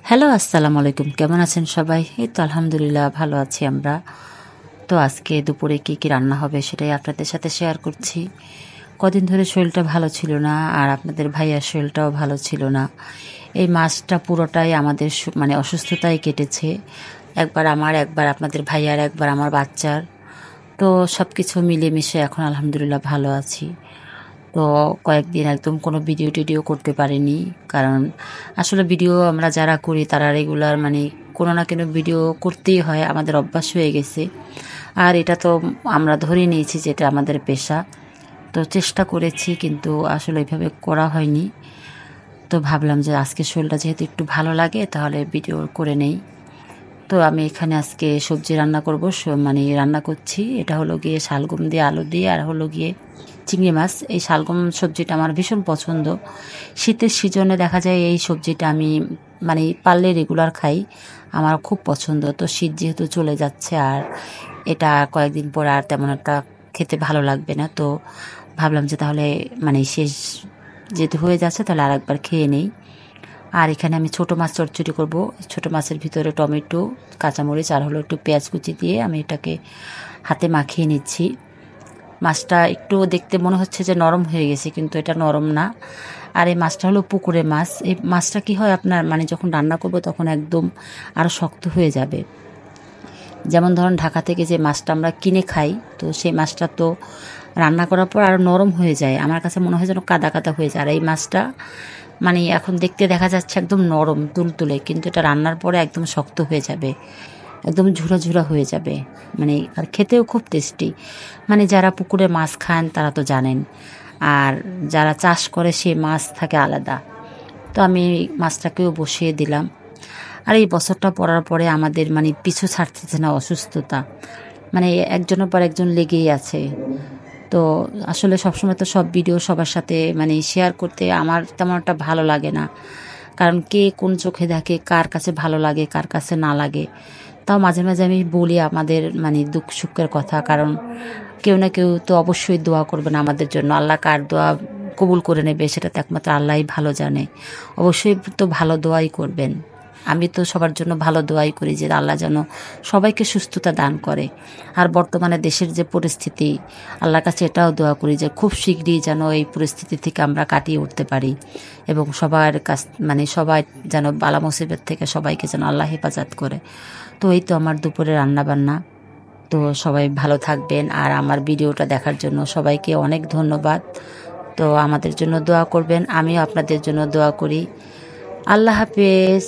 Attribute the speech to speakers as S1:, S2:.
S1: Hello, আসসালামু আলাইকুম। কেমন আছেন সবাই? এই তো আলহামদুলিল্লাহ ভালো আছি আমরা। তো আজকে দুপুরে কি রান্না হবে সেটাই আপনাদের সাথে শেয়ার করছি। কদিন ধরে শরীরটা ভালো ছিল না, আর আপনাদের ভাইয়ার শরীরটাও ভালো ছিল না। এই মাসটা পুরোটাই আমাদের মানে অসুস্থতায় কেটেছে। একবার আমার, একবার আপনাদের ভাইয়ার, একবার আমার বাচ্চার। তো সবকিছু মিলেমিশে এখন আলহামদুলিল্লাহ ভালো আছি। তো কয়েকদিন একদম কোনো ভিডিও করতে পারিনি। কারণ আসলে ভিডিও আমরা যারা করি তারা রেগুলার মানে কোনো না কোনো ভিডিও করতেই হয়, আমাদের অভ্যাস হয়ে গেছে। আর এটা তো আমরা ধরে নিয়েছি যে এটা আমাদের পেশা। তো চেষ্টা করেছি, কিন্তু আসলে এভাবে করা হয়নি। তো ভাবলাম যে আজকে শরীরটা যেহেতু একটু ভালো লাগে তাহলে ভিডিও করে নেই। তো আমি এখানে আজকে সবজি রান্না করব, মানে রান্না করছি। এটা হলো গিয়ে শালগম দিয়ে আলু দিয়ে, আর হলো গিয়ে চিংড়ি মাছ। এই শালগম সবজিটা আমার ভীষণ পছন্দ। শীতের সিজনে দেখা যায় এই সবজিটা আমি মানে পারলে রেগুলার খাই, আমার খুব পছন্দ। তো শীত যেহেতু চলে যাচ্ছে, আর এটা কয়েকদিন পর আর তেমন একটা খেতে ভালো লাগবে না। তো ভাবলাম যে তাহলে মানে শেষ যেহেতু হয়ে যাচ্ছে তাহলে আর একবার খেয়ে নেই। আর এখানে আমি ছোটো মাছ চচ্চড়ি করব। ছোটো মাছের ভিতরে টমেটো, কাঁচামরিচ আর হলো একটু পেঁয়াজ কুচি দিয়ে আমি এটাকে হাতে মাখিয়ে নিচ্ছি। মাছটা একটু দেখতে মনে হচ্ছে যে নরম হয়ে গেছে, কিন্তু এটা নরম না। আর এই মাছটা হলো পুকুরে মাছ। এই মাছটা কি হয় আপনার মানে যখন রান্না করব তখন একদম আরও শক্ত হয়ে যাবে। যেমন ধরুন ঢাকা থেকে যে মাছটা আমরা কিনে খাই, তো সেই মাছটা তো রান্না করার পর আরও নরম হয়ে যায়, আমার কাছে মনে হয় যেন কাদা কাদা হয়ে যায়। আর এই মাছটা মানে এখন দেখতে দেখা যাচ্ছে একদম নরম তুলতুলে, কিন্তু এটা রান্নার পরে একদম শক্ত হয়ে যাবে, একদম ঝুরা ঝুরা হয়ে যাবে। মানে আর খেতেও খুব টেস্টি। মানে যারা পুকুরে মাছ খান তারা তো জানেন, আর যারা চাষ করে সে মাছ থাকে আলাদা। তো আমি মাছটাকেও বসিয়ে দিলাম। আর এই বছরটা পড়ার পরে আমাদের মানে পিছু ছাড়তেছে না অসুস্থতা, মানে একজনের পর একজন লেগেই আছে। তো আসলে সবসময় তো সব ভিডিও সবার সাথে মানে শেয়ার করতে আমার তেমন একটা ভালো লাগে না। কারণ কে কোন চোখে দেখে, কার কাছে ভালো লাগে, কার কাছে না লাগে। তাও মাঝে মাঝে আমি বলি আমাদের মানে দুঃখ সুখের কথা, কারণ কেউ না কেউ তো অবশ্যই দোয়া করবেন আমাদের জন্য। আল্লাহ কার দোয়া কবুল করে নেবে সেটা তো একমাত্র আল্লাহই ভালো জানে। অবশ্যই তো ভালো দোয়াই করবেন। আমি তো সবার জন্য ভালো দোয়াই করি যে আল্লাহ যেন সবাইকে সুস্থতা দান করে। আর বর্তমানে দেশের যে পরিস্থিতি, আল্লাহর কাছে এটাও দোয়া করি যে খুব শীঘ্রই যেন এই পরিস্থিতি থেকে আমরা কাটিয়ে উঠতে পারি, এবং সবার কাছ মানে সবাই যেন বালা মুসিবত থেকে সবাইকে যেন আল্লাহ হেফাজত করে। তো এই তো আমার দুপুরে রান্নাবান্না। তো সবাই ভালো থাকবেন, আর আমার ভিডিওটা দেখার জন্য সবাইকে অনেক ধন্যবাদ। তো আমাদের জন্য দোয়া করবেন, আমিও আপনাদের জন্য দোয়া করি। আল্লাহ হাফেজ।